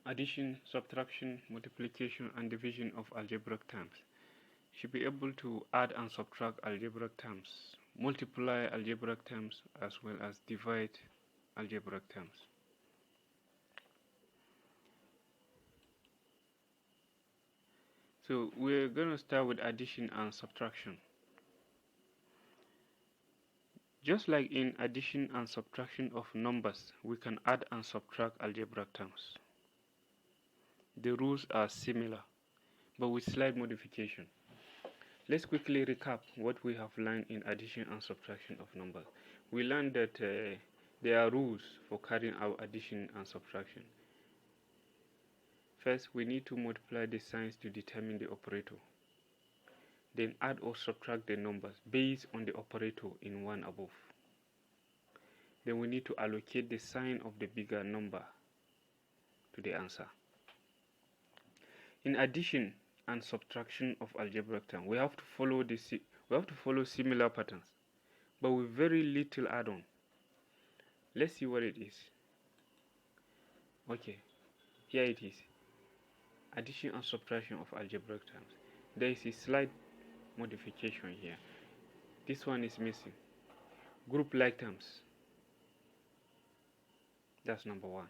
addition, subtraction, multiplication, and division of algebraic terms. You should be able to add and subtract algebraic terms, multiply algebraic terms, as well as divide algebraic terms. So we're going to start with addition and subtraction. Just like in addition and subtraction of numbers, we can add and subtract algebraic terms. The rules are similar, but with slight modification. Let's quickly recap what we have learned in addition and subtraction of numbers. We learned that there are rules for carrying out addition and subtraction. First, we need to multiply the signs to determine the operator. Then add or subtract the numbers based on the operator in one above. Then we need to allocate the sign of the bigger number to the answer. In addition and subtraction of algebraic terms, we have to follow similar patterns, but with very little add-on. Let's see what it is. Okay, here it is. Addition and subtraction of algebraic terms. There is a slight modification here. This one is missing. Group like terms. That's number 1.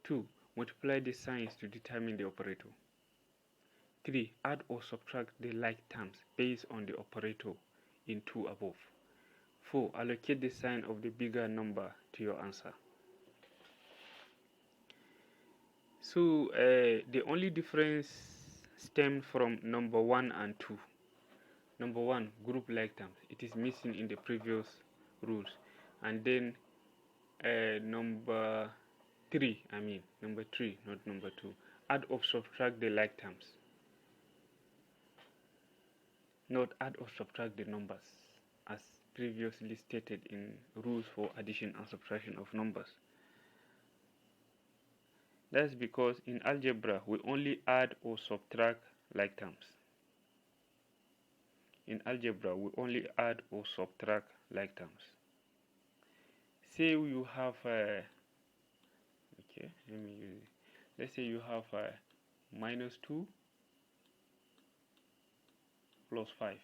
2. Multiply the signs to determine the operator. 3. Add or subtract the like terms based on the operator in 2 above. 4. Allocate the sign of the bigger number to your answer. So the only difference stems from number 1 and 2. Number 1, group like terms. It is missing in the previous rules. And then number 3, not number 2. Add or subtract the like terms. Not add or subtract the numbers as previously stated in rules for addition and subtraction of numbers. That's because in algebra we only add or subtract like terms. In algebra we only add or subtract like terms. Say you have let's say you have minus 2 plus 5.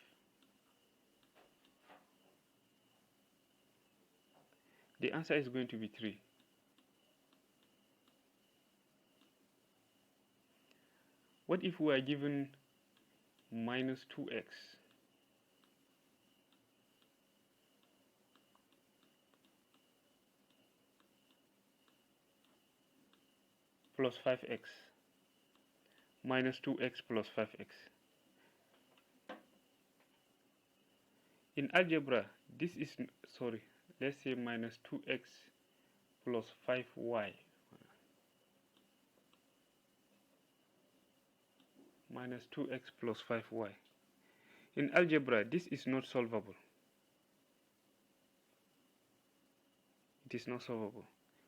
The answer is going to be 3. What if we are given minus 2x plus 5x minus 2x plus 5x? In algebra, this is, let's say minus 2x plus 5y minus 2x plus 5y. In algebra, this is not solvable. It is not solvable.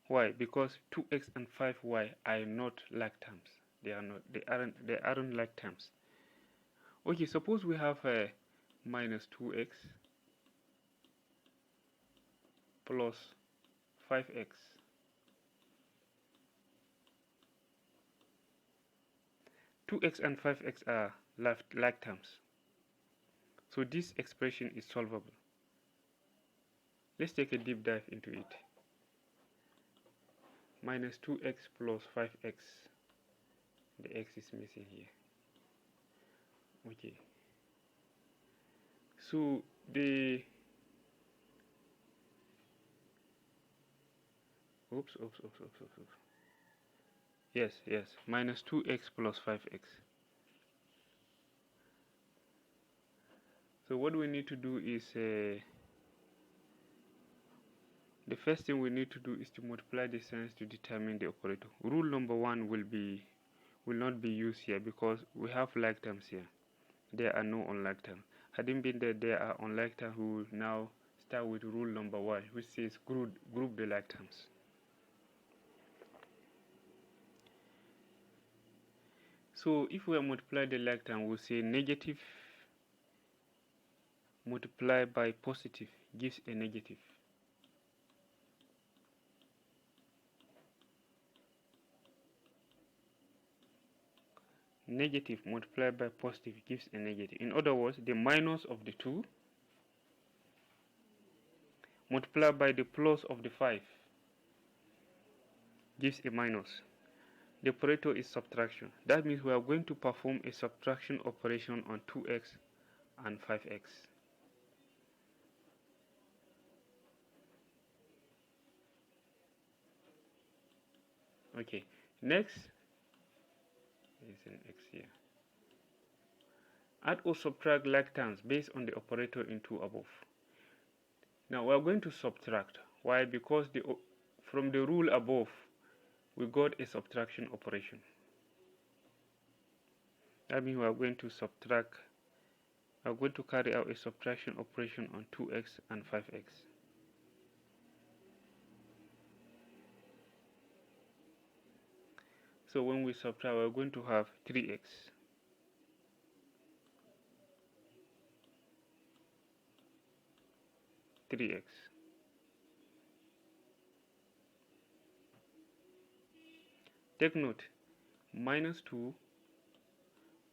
Why? Because 2x and 5y are not like terms. They aren't like terms. Okay, suppose we have minus 2x plus 5x. Two x and 5x are like terms, so this expression is solvable. Let's take a deep dive into it. Minus 2x plus 5x. The x is missing here. Okay. So the Yes, minus 2x plus 5x. So what we need to do is the first thing we need to do is to multiply the signs to determine the operator. Rule number 1 will not be used here because we have like terms here. There are no unlike terms. Hadn't been that there are unlike terms, we will now start with rule number 1, which says group the like terms. So if we multiply the like term, we'll say negative multiplied by positive gives a negative. Negative multiplied by positive gives a negative. In other words, the minus of the 2 multiplied by the plus of the 5 gives a minus. The operator is subtraction. That means we are going to perform a subtraction operation on 2x and 5x. Okay, next is an x here. Add or subtract like terms based on the operator in 2 above. Now we are going to subtract. Why? Because from the rule above we got a subtraction operation. That means we are going to subtract. We are going to carry out a subtraction operation on 2x and 5x. So when we subtract, we are going to have 3x. Take note, minus 2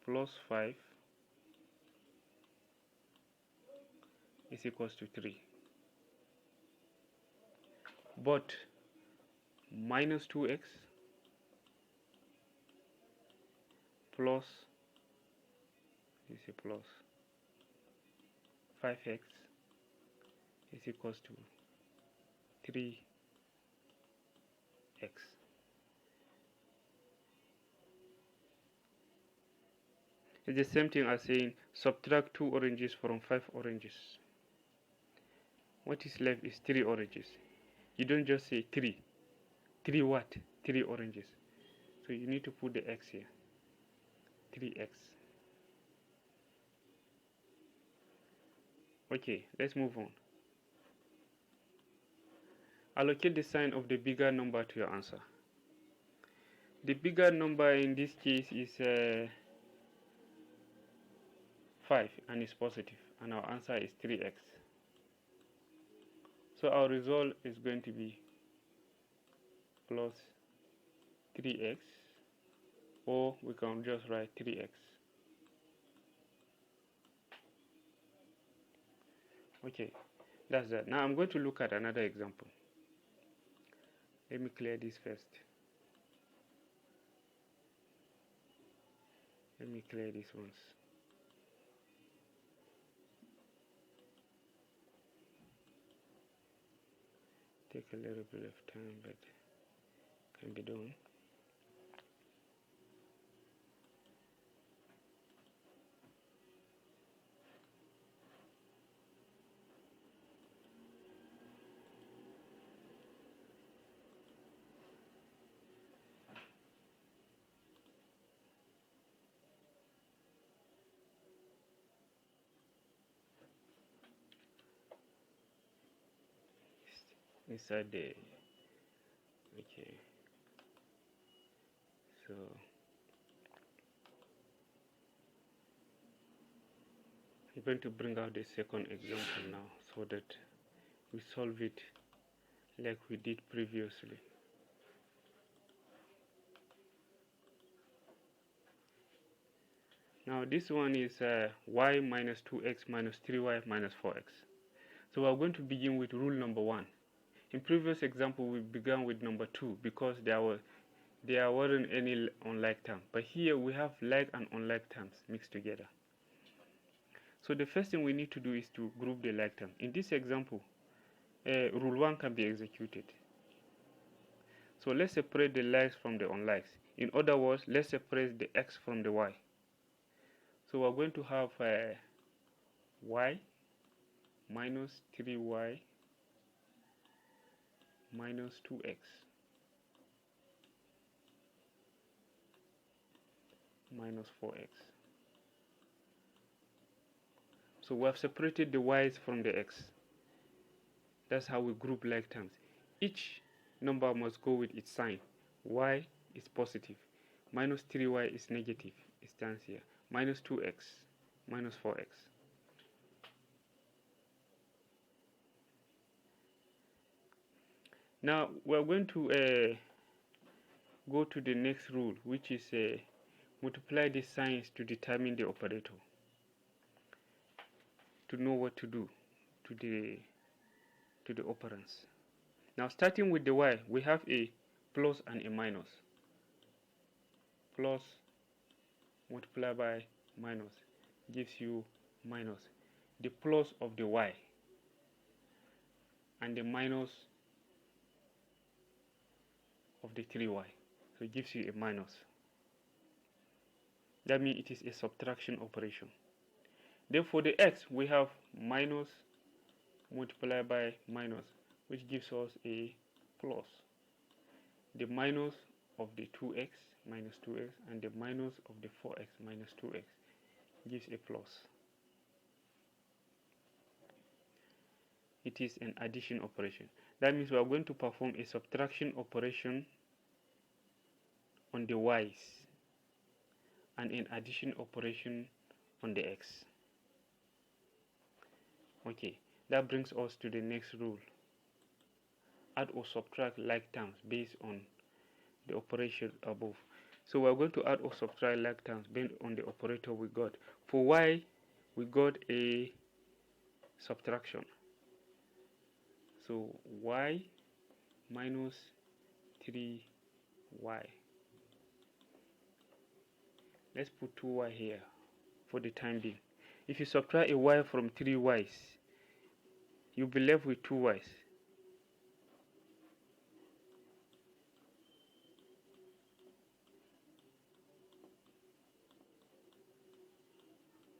plus 5 is equals to 3. But minus 2x plus, this is plus 5x is equals to 3x. It's the same thing as saying subtract 2 oranges from 5 oranges. What is left is 3 oranges. You don't just say 3. 3 what? 3 oranges. So you need to put the x here. 3x. Okay, let's move on. Allocate the sign of the bigger number to your answer. The bigger number in this case is 5 and it's positive, and our answer is 3x. So our result is going to be plus 3x, or we can just write 3x. Okay, that's that. Now I'm going to look at another example. Let me clear this first. Let me clear this once. Take a little bit of time, but can be done. Inside the, okay, so I'm going to bring out the second example now so that we solve it like we did previously. Now this one is y minus 2x minus 3y minus 4x. So we're going to begin with rule number 1. In previous example, we began with number 2 because there weren't any unlike terms. But here we have like and unlike terms mixed together. So the first thing we need to do is to group the like term. In this example, rule 1 can be executed. So let's separate the likes from the unlikes. In other words, let's separate the x from the y. So we're going to have y minus 3y minus 2x minus 4x. So we have separated the y's from the x. That's how we group like terms. Each number must go with its sign. Y is positive, minus 3y is negative, it stands here, minus 2x, minus 4x. Now we're going to go to the next rule, which is multiply the signs to determine the operator, to know what to do to the operands. Now starting with the y, we have a plus and a minus. Plus multiplied by minus gives you minus. The plus of the y and the minus of the 3y. So it gives you a minus. That means it is a subtraction operation. Then for the x, we have minus multiplied by minus, which gives us a plus. The minus of the 2x minus 2x and the minus of the 4x minus 2x gives a plus. It is an addition operation. That means we are going to perform a subtraction operation on the y's and an addition operation on the x. Okay, that brings us to the next rule. Add or subtract like terms based on the operation above. So we are going to add or subtract like terms based on the operator we got. For y, we got a subtraction. So y minus 3y. Let's put 2y here for the time being. If you subtract a y from 3y's, you'll be left with 2y's.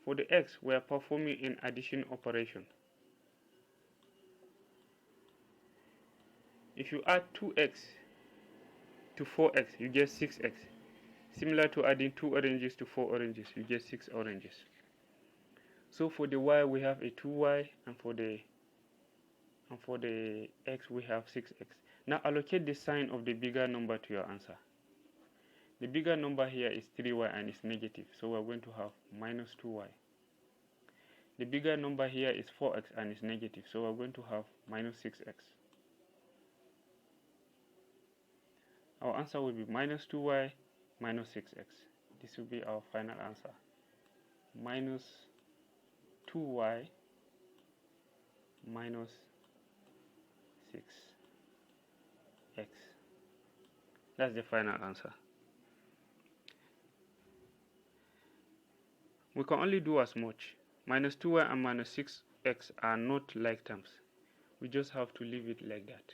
For the x, we are performing an addition operation. If you add 2x to 4x, you get 6x. Similar to adding 2 oranges to 4 oranges, you get 6 oranges. So for the y, we have a 2y, and for the x, we have 6x. Now allocate the sign of the bigger number to your answer. The bigger number here is 3y and it's negative, so we're going to have minus 2y. The bigger number here is 4x and it's negative, so we're going to have minus 6x. Our answer will be minus 2y minus 6x. This will be our final answer. Minus 2y minus 6x. That's the final answer. We can only do as much. Minus 2y and minus 6x are not like terms. We just have to leave it like that.